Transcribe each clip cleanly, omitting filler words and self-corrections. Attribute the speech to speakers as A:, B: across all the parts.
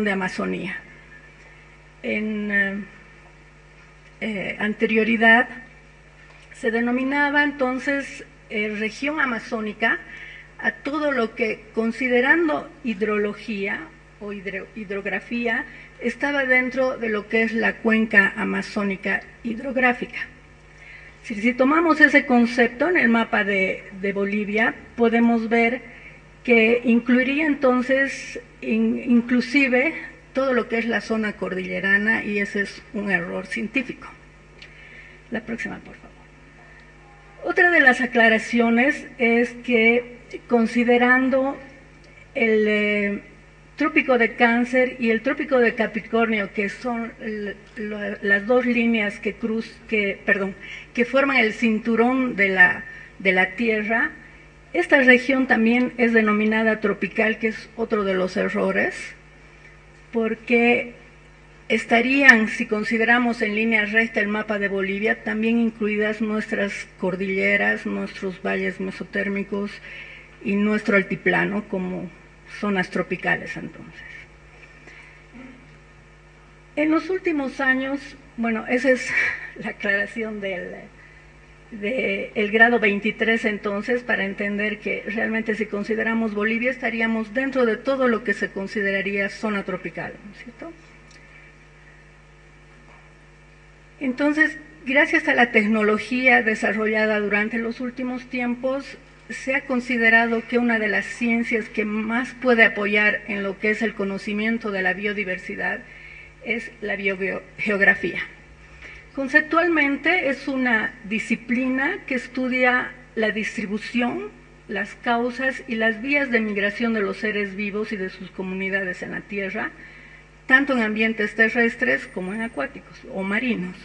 A: de Amazonía. En anterioridad se denominaba entonces región amazónica a todo lo que, considerando hidrología o hidrografía, estaba dentro de lo que es la cuenca amazónica hidrográfica. Si tomamos ese concepto en el mapa de Bolivia, podemos ver que incluiría entonces inclusive todo lo que es la zona cordillerana, y ese es un error científico. La próxima, por favor. Otra de las aclaraciones es que, considerando el Trópico de Cáncer y el Trópico de Capricornio, que son las dos líneas que forman el cinturón de la Tierra, esta región también es denominada tropical, que es otro de los errores, porque estarían, si consideramos en línea recta el mapa de Bolivia, también incluidas nuestras cordilleras, nuestros valles mesotérmicos y nuestro altiplano como zonas tropicales entonces. En los últimos años, bueno, esa es la aclaración del grado 23 entonces, para entender que realmente si consideramos Bolivia estaríamos dentro de todo lo que se consideraría zona tropical, ¿no es cierto? Entonces, gracias a la tecnología desarrollada durante los últimos tiempos, se ha considerado que una de las ciencias que más puede apoyar en lo que es el conocimiento de la biodiversidad es la biogeografía. Conceptualmente es una disciplina que estudia la distribución, las causas y las vías de migración de los seres vivos y de sus comunidades en la Tierra, tanto en ambientes terrestres como en acuáticos o marinos.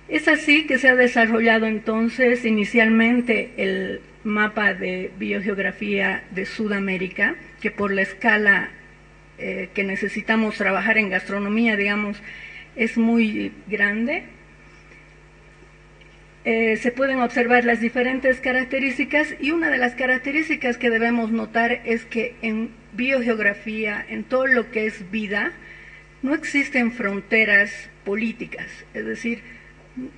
A: Es así que se ha desarrollado entonces inicialmente el mapa de biogeografía de Sudamérica, que por la escala que necesitamos trabajar en gastronomía, digamos, es muy grande. Se pueden observar las diferentes características, y una de las características que debemos notar es que en biogeografía, en todo lo que es vida, no existen fronteras políticas, es decir,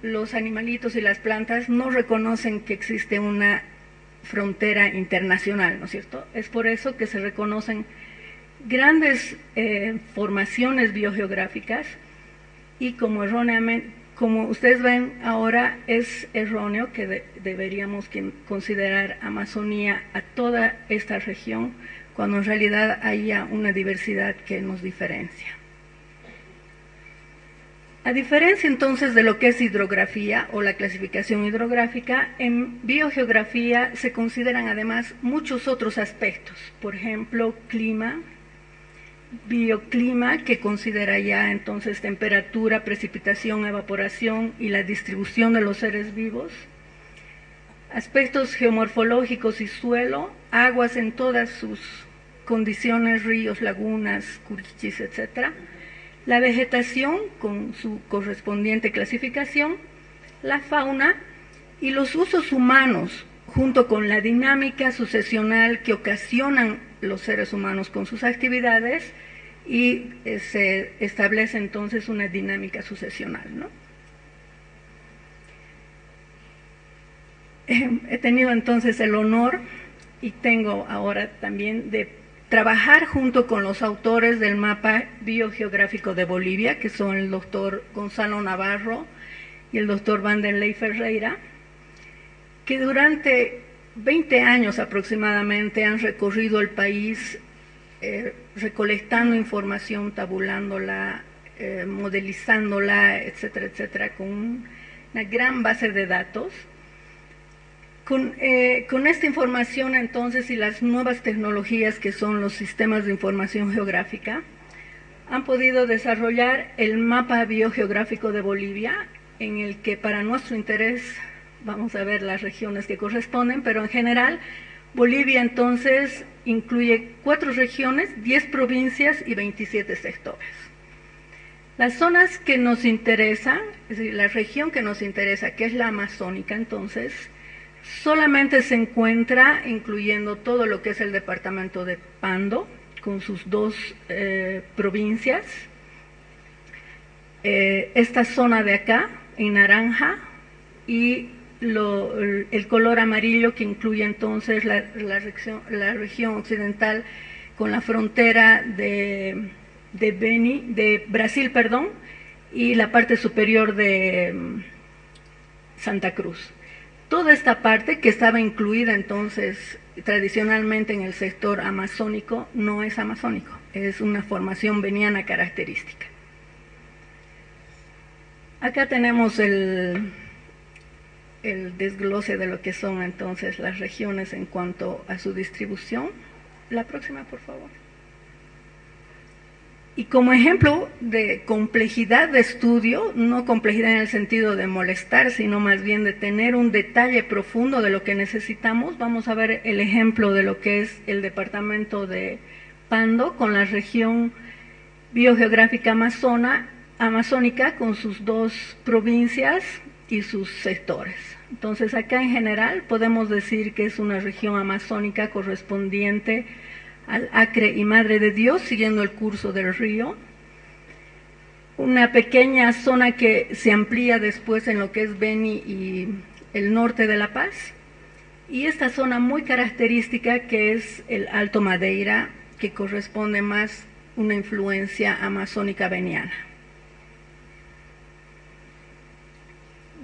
A: los animalitos y las plantas no reconocen que existe una frontera internacional, ¿no es cierto? Es por eso que se reconocen grandes formaciones biogeográficas, y como ustedes ven ahora, es erróneo que deberíamos considerar Amazonía a toda esta región, cuando en realidad haya una diversidad que nos diferencia. A diferencia entonces de lo que es hidrografía o la clasificación hidrográfica, en biogeografía se consideran además muchos otros aspectos, por ejemplo, clima, bioclima, que considera ya entonces temperatura, precipitación, evaporación y la distribución de los seres vivos, aspectos geomorfológicos y suelo, aguas en todas sus condiciones, ríos, lagunas, curichis, etc., la vegetación con su correspondiente clasificación, la fauna y los usos humanos, junto con la dinámica sucesional que ocasionan los seres humanos con sus actividades, y se establece entonces una dinámica sucesional, ¿no? He tenido entonces el honor, y tengo ahora también, de trabajar junto con los autores del mapa biogeográfico de Bolivia, que son el doctor Gonzalo Navarro y el doctor Vanderlei Ferreira, que durante 20 años aproximadamente han recorrido el país recolectando información, tabulándola, modelizándola, etcétera, etcétera, con una gran base de datos. Con esta información entonces y las nuevas tecnologías que son los sistemas de información geográfica, han podido desarrollar el mapa biogeográfico de Bolivia, en el que para nuestro interés vamos a ver las regiones que corresponden, pero en general Bolivia entonces incluye 4 regiones, 10 provincias y 27 sectores. Las zonas que nos interesan, es decir, la región que nos interesa, que es la amazónica, entonces, solamente se encuentra incluyendo todo lo que es el departamento de Pando, con sus dos provincias. Esta zona de acá, en naranja, y el color amarillo que incluye entonces la región occidental con la frontera de Brasil, perdón, y la parte superior de Santa Cruz. Toda esta parte que estaba incluida entonces tradicionalmente en el sector amazónico no es amazónico, es una formación veniana característica. Acá tenemos el desglose de lo que son entonces las regiones en cuanto a su distribución. La próxima, por favor. Y como ejemplo de complejidad de estudio, no complejidad en el sentido de molestar, sino más bien de tener un detalle profundo de lo que necesitamos, vamos a ver el ejemplo de lo que es el departamento de Pando con la región biogeográfica amazónica con sus dos provincias y sus sectores. Entonces acá en general podemos decir que es una región amazónica correspondiente al Acre y Madre de Dios, siguiendo el curso del río. Una pequeña zona que se amplía después en lo que es Beni y el norte de La Paz. Y esta zona muy característica que es el Alto Madeira, que corresponde más a una influencia amazónica veniana.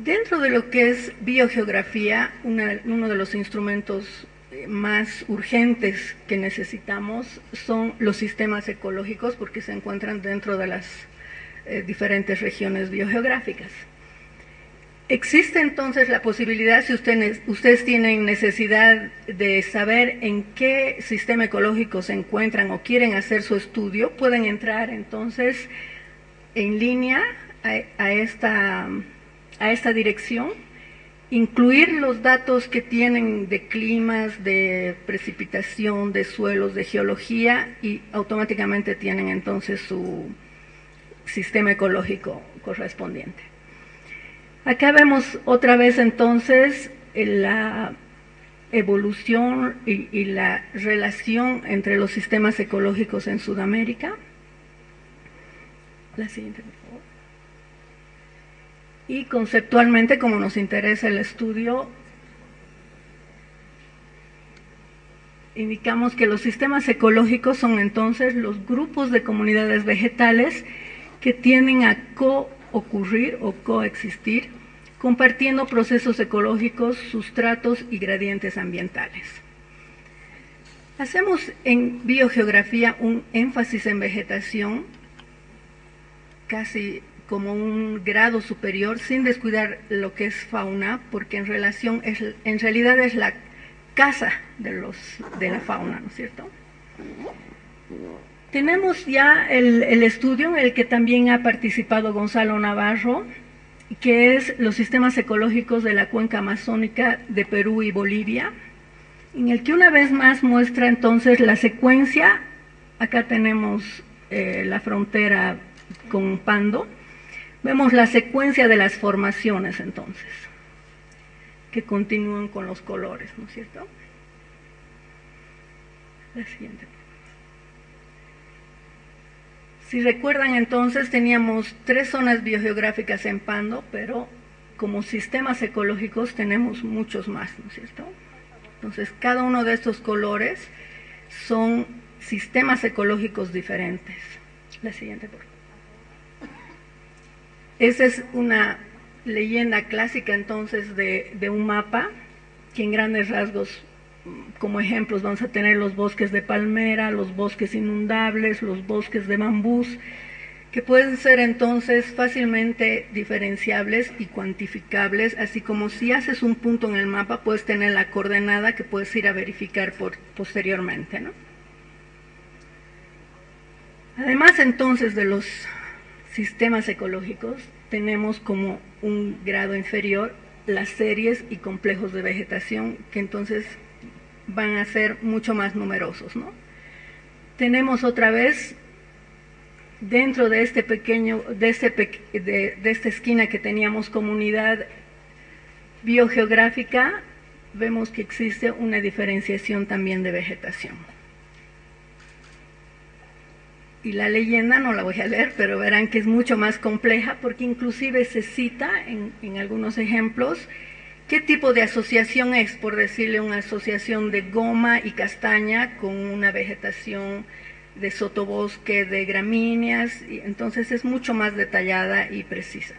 A: Dentro de lo que es biogeografía, uno de los instrumentos más urgentes que necesitamos son los sistemas ecológicos porque se encuentran dentro de las diferentes regiones biogeográficas. Existe entonces la posibilidad, si ustedes tienen necesidad de saber en qué sistema ecológico se encuentran o quieren hacer su estudio, pueden entrar entonces en línea a esta dirección, incluir los datos que tienen de climas, de precipitación, de suelos, de geología, y automáticamente tienen entonces su sistema ecológico correspondiente. Acá vemos otra vez entonces la evolución y la relación entre los sistemas ecológicos en Sudamérica. La siguiente, por favor. Y conceptualmente, como nos interesa el estudio, indicamos que los sistemas ecológicos son entonces los grupos de comunidades vegetales que tienden a co-ocurrir o coexistir, compartiendo procesos ecológicos, sustratos y gradientes ambientales. Hacemos en biogeografía un énfasis en vegetación, casi como un grado superior, sin descuidar lo que es fauna, porque en realidad es la casa de la fauna, ¿no es cierto? Tenemos ya el estudio en el que también ha participado Gonzalo Navarro, que es los sistemas ecológicos de la cuenca amazónica de Perú y Bolivia, en el que una vez más muestra entonces la secuencia. Acá tenemos la frontera con Pando. Vemos la secuencia de las formaciones entonces, que continúan con los colores, ¿no es cierto? La siguiente. Si recuerdan entonces teníamos 3 zonas biogeográficas en Pando, pero como sistemas ecológicos tenemos muchos más, ¿no es cierto? Entonces cada uno de estos colores son sistemas ecológicos diferentes. La siguiente, por favor. Esa es una leyenda clásica entonces de un mapa, que en grandes rasgos, como ejemplos, vamos a tener los bosques de palmera, los bosques inundables, los bosques de bambús, que pueden ser entonces fácilmente diferenciables y cuantificables, así como si haces un punto en el mapa, puedes tener la coordenada que puedes ir a verificar posteriormente, ¿no? Además entonces de los sistemas ecológicos, tenemos como un grado inferior las series y complejos de vegetación, que entonces van a ser mucho más numerosos, ¿no? Tenemos otra vez, dentro de este pequeño, de esta esquina que teníamos comunidad biogeográfica, vemos que existe una diferenciación también de vegetación. y la leyenda, no la voy a leer, pero verán que es mucho más compleja porque inclusive se cita en algunos ejemplos qué tipo de asociación es, por decirle una asociación de goma y castaña con una vegetación de sotobosque, de gramíneas, y entonces es mucho más detallada y precisa.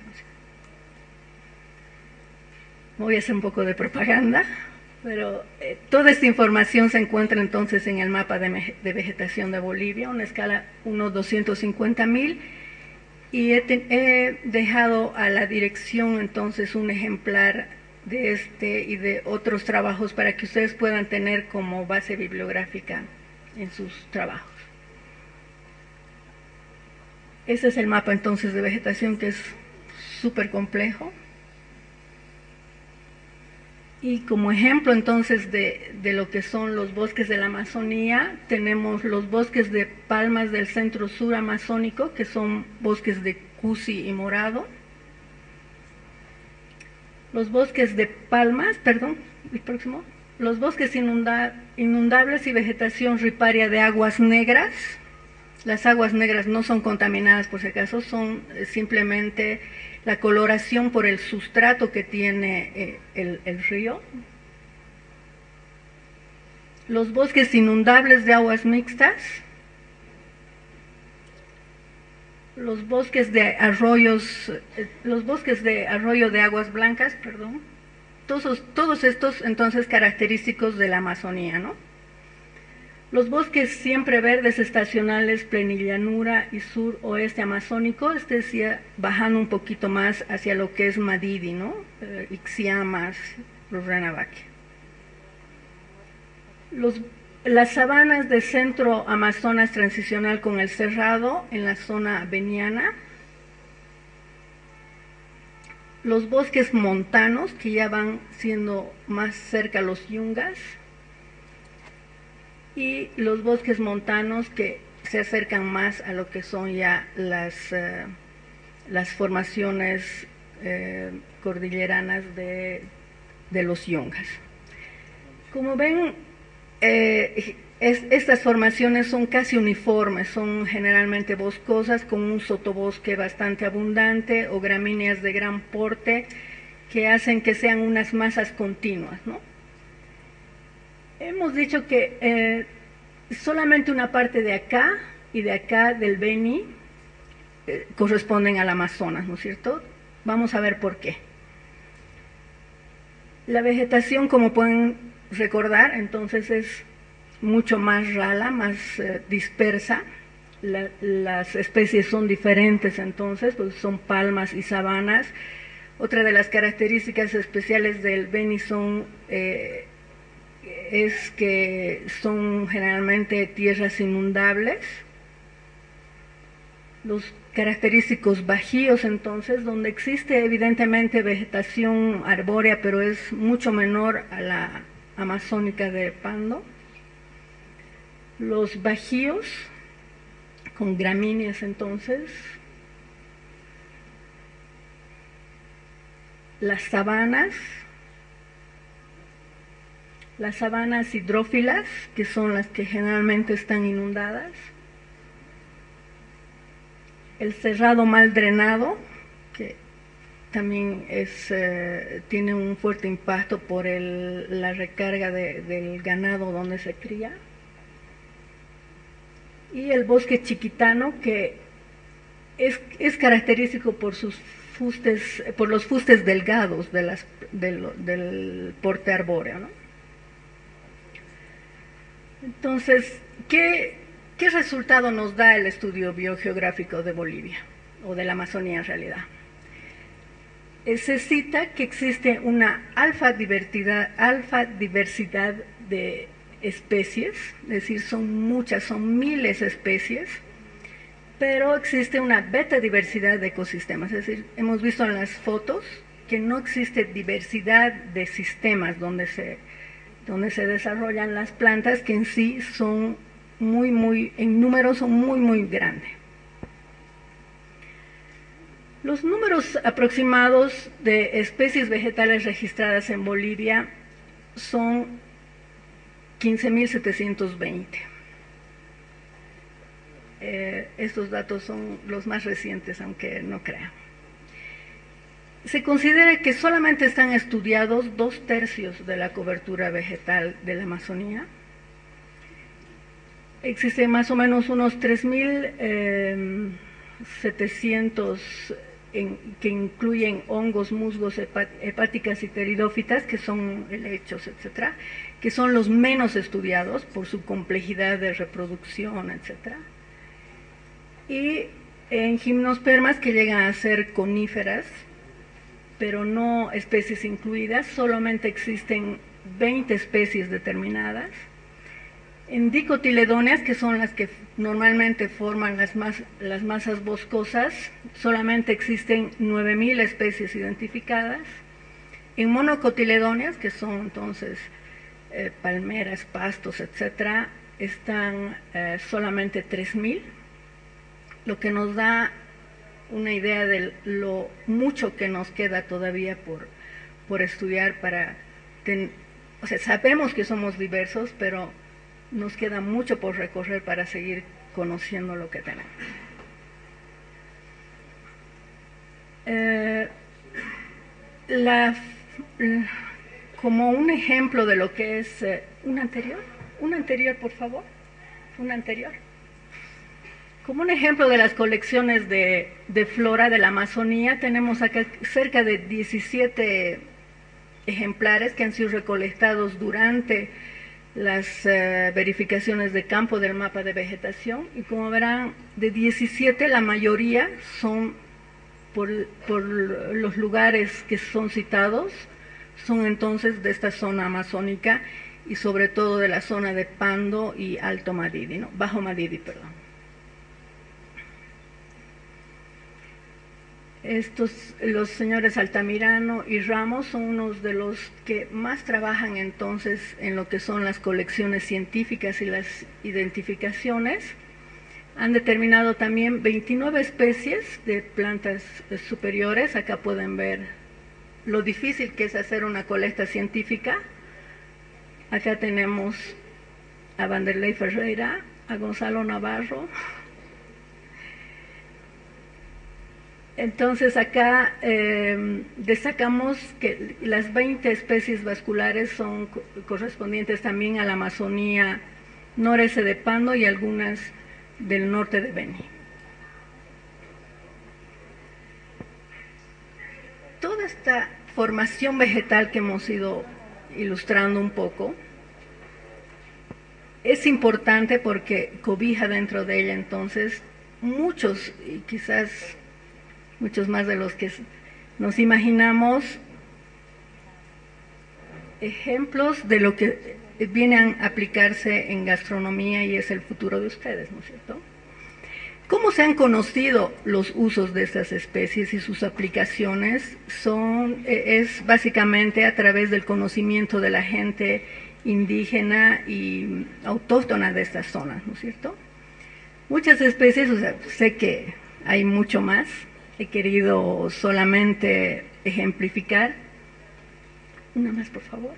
A: Voy a hacer un poco de propaganda, pero toda esta información se encuentra entonces en el mapa de vegetación de Bolivia, una escala 1/250.000, y he dejado a la dirección entonces un ejemplar de este y de otros trabajos para que ustedes puedan tener como base bibliográfica en sus trabajos. Ese es el mapa entonces de vegetación, que es súper complejo. Y como ejemplo entonces de lo que son los bosques de la Amazonía, tenemos los bosques de palmas del centro sur amazónico, que son bosques de cusi y morado. Los bosques de palmas, perdón, el próximo. Los bosques inundables y vegetación riparia de aguas negras. Las aguas negras no son contaminadas, por si acaso, son simplemente la coloración por el sustrato que tiene el río. Los bosques inundables de aguas mixtas. Los bosques de arroyos, los bosques de arroyo de aguas blancas, perdón. Todos estos entonces característicos de la Amazonía, ¿no? Los bosques siempre verdes estacionales, plenillanura y sur-oeste amazónico, decía, bajando un poquito más hacia lo que es Madidi, ¿no? Ixiamas, Rurrenabaque. Las sabanas de centro Amazonas transicional con el cerrado en la zona veniana. Los bosques montanos, que ya van siendo más cerca a los yungas, y los bosques montanos que se acercan más a lo que son ya las formaciones cordilleranas de los yungas. Como ven, estas formaciones son casi uniformes, son generalmente boscosas con un sotobosque bastante abundante o gramíneas de gran porte que hacen que sean unas masas continuas, ¿no? Hemos dicho que solamente una parte de acá y de acá del Beni corresponden al Amazonas, ¿no es cierto? Vamos a ver por qué. La vegetación, como pueden recordar, entonces es mucho más rala, más dispersa. Las especies son diferentes entonces, pues son palmas y sabanas. Otra de las características especiales del Beni es que son generalmente tierras inundables. Los característicos bajíos entonces, donde existe evidentemente vegetación arbórea, pero es mucho menor a la amazónica de Pando. Los bajíos con gramíneas entonces. Las sabanas hidrófilas, que son las que generalmente están inundadas. El cerrado mal drenado, que también tiene un fuerte impacto por la recarga del ganado donde se cría. Y el bosque chiquitano, que es característico por los fustes delgados del porte arbóreo, ¿no? Entonces, ¿qué resultado nos da el estudio biogeográfico de Bolivia, o de la Amazonía en realidad? Se cita que existe una alfa diversidad de especies, es decir, son muchas, son miles de especies, pero existe una beta diversidad de ecosistemas, es decir, hemos visto en las fotos que no existe diversidad de sistemas donde se desarrollan las plantas, que en sí son en número son muy grandes. Los números aproximados de especies vegetales registradas en Bolivia son 15.720. estos datos son los más recientes, aunque no crean. Se considera que solamente están estudiados 2/3 de la cobertura vegetal de la Amazonía. Existen más o menos unos 3.700 que incluyen hongos, musgos, hepáticas y pteridófitas, que son helechos, etcétera, que son los menos estudiados por su complejidad de reproducción, etcétera. Y en gimnospermas, que llegan a ser coníferas, pero no especies incluidas, solamente existen 20 especies determinadas. En dicotiledóneas, que son las que normalmente forman las masas boscosas, solamente existen 9.000 especies identificadas. En monocotiledóneas, que son entonces palmeras, pastos, etcétera, están solamente 3.000, lo que nos da una idea de lo mucho que nos queda todavía por estudiar o sea, sabemos que somos diversos, pero nos queda mucho por recorrer para seguir conociendo lo que tenemos. Como un ejemplo de lo que es un anterior, por favor, un anterior. Como un ejemplo de las colecciones de flora de la Amazonía, tenemos acá cerca de 17 ejemplares que han sido recolectados durante las verificaciones de campo del mapa de vegetación, y como verán, de 17 la mayoría son por los lugares que son citados, son entonces de esta zona amazónica y sobre todo de la zona de Pando y Alto Madidi, ¿no? Bajo Madidi, perdón. Los señores Altamirano y Ramos son unos de los que más trabajan entonces en lo que son las colecciones científicas y las identificaciones. Han determinado también 29 especies de plantas superiores. Acá pueden ver lo difícil que es hacer una colecta científica. Acá tenemos a Vanderlei Ferreira, a Gonzalo Navarro. Entonces acá destacamos que las 20 especies vasculares son correspondientes también a la Amazonía noreste de Pando y algunas del norte de Beni. Toda esta formación vegetal que hemos ido ilustrando un poco es importante porque cobija dentro de ella entonces muchos, y quizás muchos más de los que nos imaginamos, ejemplos de lo que viene a aplicarse en gastronomía y es el futuro de ustedes, ¿no es cierto? ¿Cómo se han conocido los usos de estas especies y sus aplicaciones? Es básicamente a través del conocimiento de la gente indígena y autóctona de estas zonas, ¿no es cierto? Muchas especies, o sea, sé que hay mucho más. He querido solamente ejemplificar. Una más, por favor.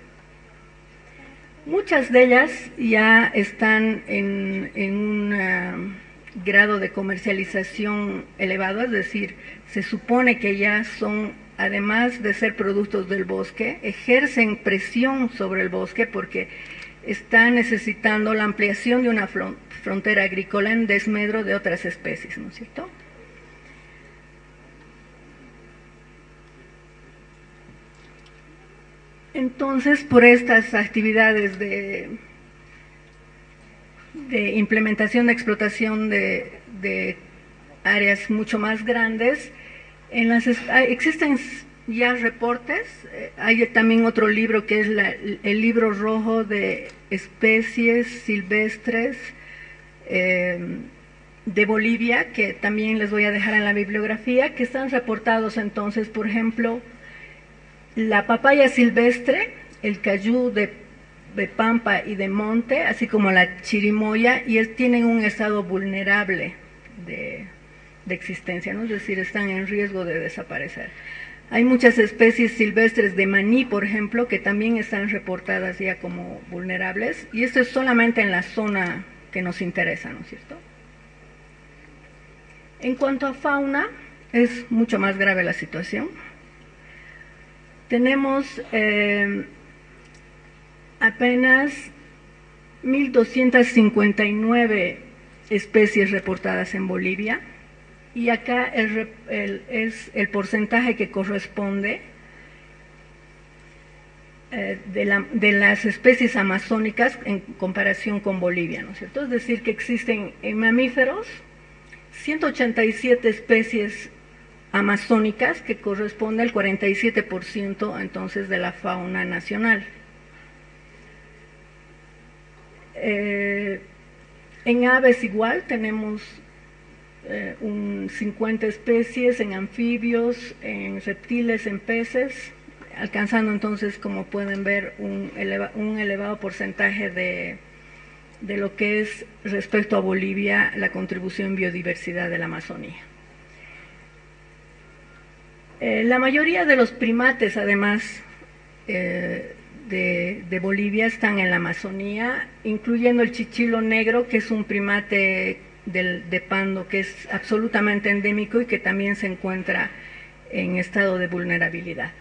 A: Muchas de ellas ya están en un grado de comercialización elevado, es decir, se supone que ya son, además de ser productos del bosque, ejercen presión sobre el bosque porque están necesitando la ampliación de una frontera agrícola en desmedro de otras especies, ¿no es cierto? Entonces, por estas actividades de implementación de explotación de áreas mucho más grandes, existen ya reportes. Hay también otro libro que es el libro rojo de especies silvestres de Bolivia, que también les voy a dejar en la bibliografía, que están reportados entonces, por ejemplo, la papaya silvestre, el cayú de pampa y de monte, así como la chirimoya, y tienen un estado vulnerable de existencia, ¿no? Es decir, están en riesgo de desaparecer. Hay muchas especies silvestres de maní, por ejemplo, que también están reportadas ya como vulnerables, y esto es solamente en la zona que nos interesa, ¿no es cierto? En cuanto a fauna, es mucho más grave la situación. Tenemos apenas 1.259 especies reportadas en Bolivia, y acá es el porcentaje que corresponde de las especies amazónicas en comparación con Bolivia, ¿no es cierto? Es decir, que existen en mamíferos 187 especies amazónicas, que corresponde al 47% entonces de la fauna nacional. En aves igual tenemos un 50 especies, en anfibios, en reptiles, en peces, alcanzando entonces, como pueden ver, un elevado porcentaje de lo que es, respecto a Bolivia, la contribución en biodiversidad de la Amazonía. La mayoría de los primates, además de Bolivia, están en la Amazonía, incluyendo el chichilo negro, que es un primate de Pando que es absolutamente endémico y que también se encuentra en estado de vulnerabilidad.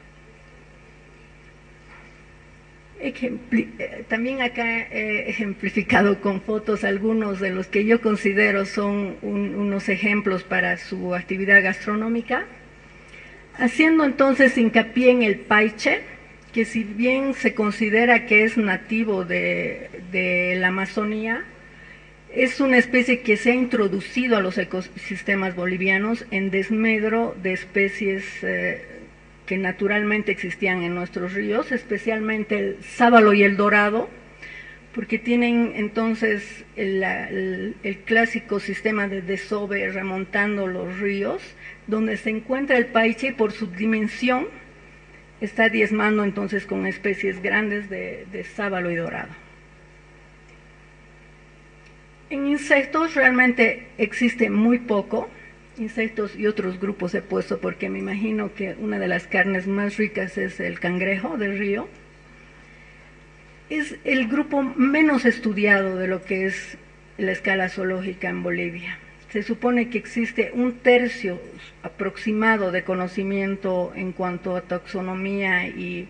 A: También acá he ejemplificado con fotos algunos de los que yo considero son unos ejemplos para su actividad gastronómica, haciendo entonces hincapié en el paiche, que si bien se considera que es nativo de la Amazonía, es una especie que se ha introducido a los ecosistemas bolivianos en desmedro de especies que naturalmente existían en nuestros ríos, especialmente el sábalo y el dorado, porque tienen entonces el clásico sistema de desove remontando los ríos, donde se encuentra el paiche, y por su dimensión está diezmando entonces con especies grandes de sábalo y dorado. En insectos realmente existe muy poco. Insectos y otros grupos he puesto porque me imagino que una de las carnes más ricas es el cangrejo del río. Es el grupo menos estudiado de lo que es la escala zoológica en Bolivia. Se supone que existe 1/3 aproximado de conocimiento en cuanto a taxonomía y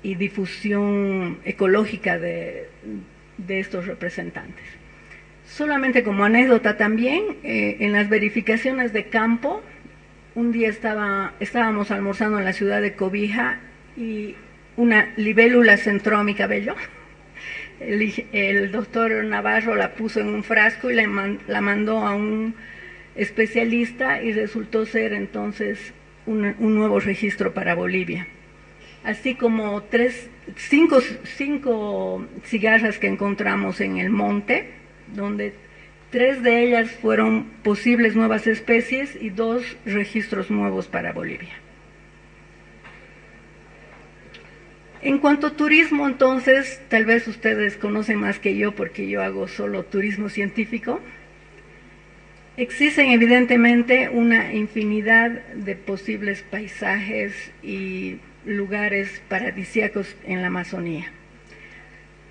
A: difusión ecológica de estos representantes. Solamente como anécdota también, en las verificaciones de campo, un día estábamos almorzando en la ciudad de Cobija y una libélula entró a mi cabello. El doctor Navarro la puso en un frasco y la mandó a un especialista, y resultó ser entonces un nuevo registro para Bolivia. Así como 5 cigarras que encontramos en el monte, donde 3 de ellas fueron posibles nuevas especies y 2 registros nuevos para Bolivia. En cuanto a turismo, entonces, tal vez ustedes conocen más que yo porque yo hago solo turismo científico. Existen evidentemente una infinidad de posibles paisajes y lugares paradisíacos en la Amazonía.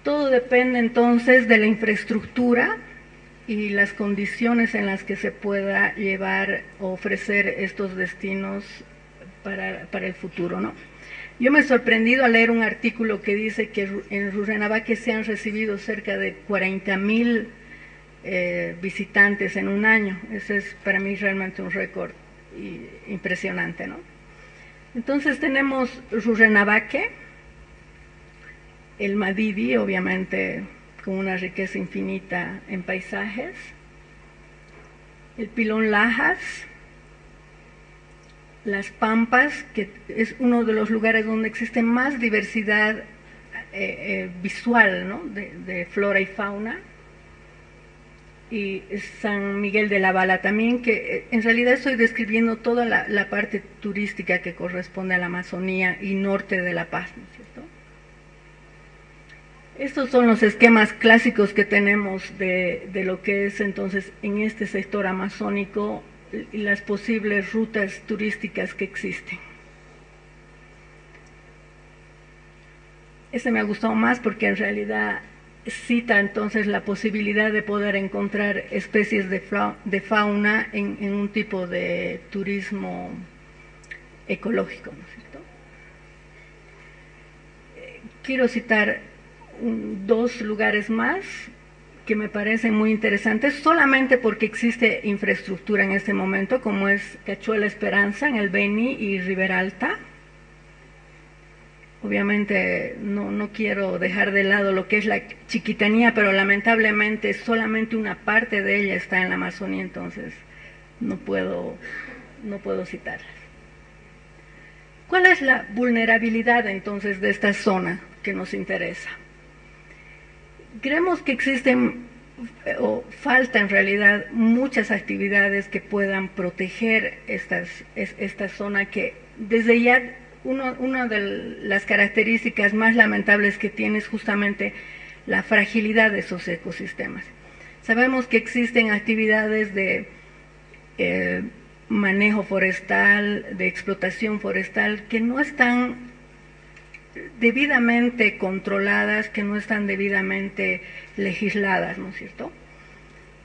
A: Todo depende entonces de la infraestructura y las condiciones en las que se pueda llevar o ofrecer estos destinos para el futuro, ¿no? Yo me he sorprendido al leer un artículo que dice que en Rurrenabaque se han recibido cerca de 40.000 visitantes en un año. Ese es para mí realmente un récord impresionante, ¿no? Entonces tenemos Rurrenabaque, el Madidi, obviamente con una riqueza infinita en paisajes, el Pilón Lajas, Las Pampas, que es uno de los lugares donde existe más diversidad visual, ¿no? de flora y fauna, y San Miguel de la Bala también, que en realidad estoy describiendo toda la parte turística que corresponde a la Amazonía y norte de La Paz, ¿no es cierto? Estos son los esquemas clásicos que tenemos de lo que es entonces en este sector amazónico y las posibles rutas turísticas que existen. Este me ha gustado más porque en realidad cita entonces la posibilidad de poder encontrar especies de fauna en un tipo de turismo ecológico, ¿no es cierto? Quiero citar dos lugares más que me parecen muy interesantes, solamente porque existe infraestructura en este momento, como es Cachuela Esperanza en el Beni y Ribera Alta. Obviamente no quiero dejar de lado lo que es la Chiquitanía, pero lamentablemente solamente una parte de ella está en la Amazonía, entonces no puedo citarlas. ¿Cuál es la vulnerabilidad entonces de esta zona que nos interesa? Creemos que existen o falta en realidad muchas actividades que puedan proteger esta zona, que desde ya una de las características más lamentables que tiene es justamente la fragilidad de esos ecosistemas. Sabemos que existen actividades de manejo forestal, de explotación forestal, que no están debidamente controladas, que no están debidamente legisladas, ¿no es cierto?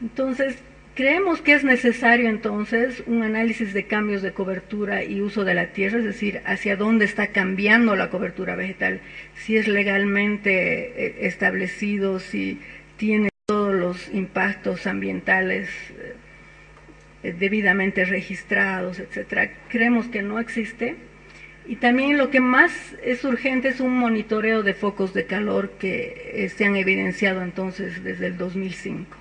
A: Entonces, creemos que es necesario entonces un análisis de cambios de cobertura y uso de la tierra, es decir, hacia dónde está cambiando la cobertura vegetal, si es legalmente establecido, si tiene todos los impactos ambientales debidamente registrados, etcétera. Creemos que no existe. Y también lo que más es urgente es un monitoreo de focos de calor que se han evidenciado entonces desde el 2005.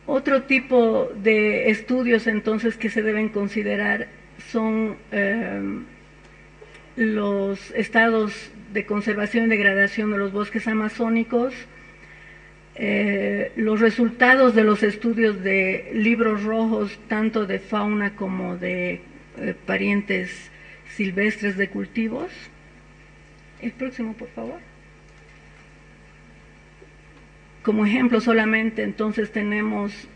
A: Otro tipo de estudios entonces que se deben considerar son los estados de conservación y degradación de los bosques amazónicos, los resultados de los estudios de libros rojos, tanto de fauna como de parientes silvestres de cultivos. El próximo, por favor. Como ejemplo solamente, entonces tenemos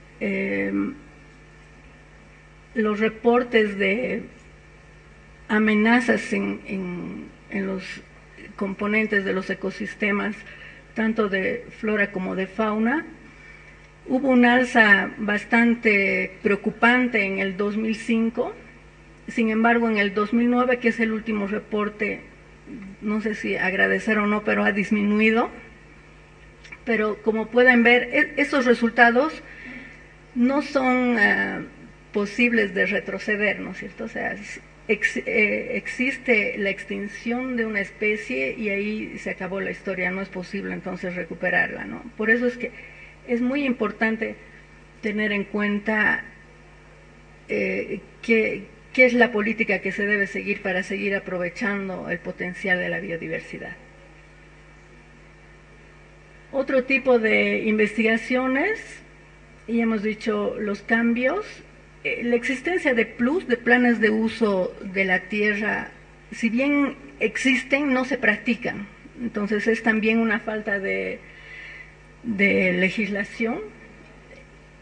A: los reportes de amenazas en los componentes de los ecosistemas, tanto de flora como de fauna. Hubo un alza bastante preocupante en el 2005, sin embargo en el 2009, que es el último reporte, no sé si agradecer o no, pero ha disminuido. Pero como pueden ver, esos resultados no son posibles de retroceder, ¿no es cierto? O sea, existe la extinción de una especie y ahí se acabó la historia, no es posible entonces recuperarla, ¿no? Por eso es que es muy importante tener en cuenta qué es la política que se debe seguir para seguir aprovechando el potencial de la biodiversidad. Otro tipo de investigaciones, y hemos dicho los cambios, la existencia de planes de uso de la tierra, si bien existen, no se practican. Entonces es también una falta de legislación.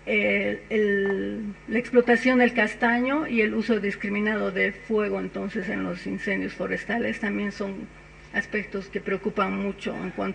A: La explotación del castaño y el uso discriminado de fuego entonces en los incendios forestales también son aspectos que preocupan mucho en cuanto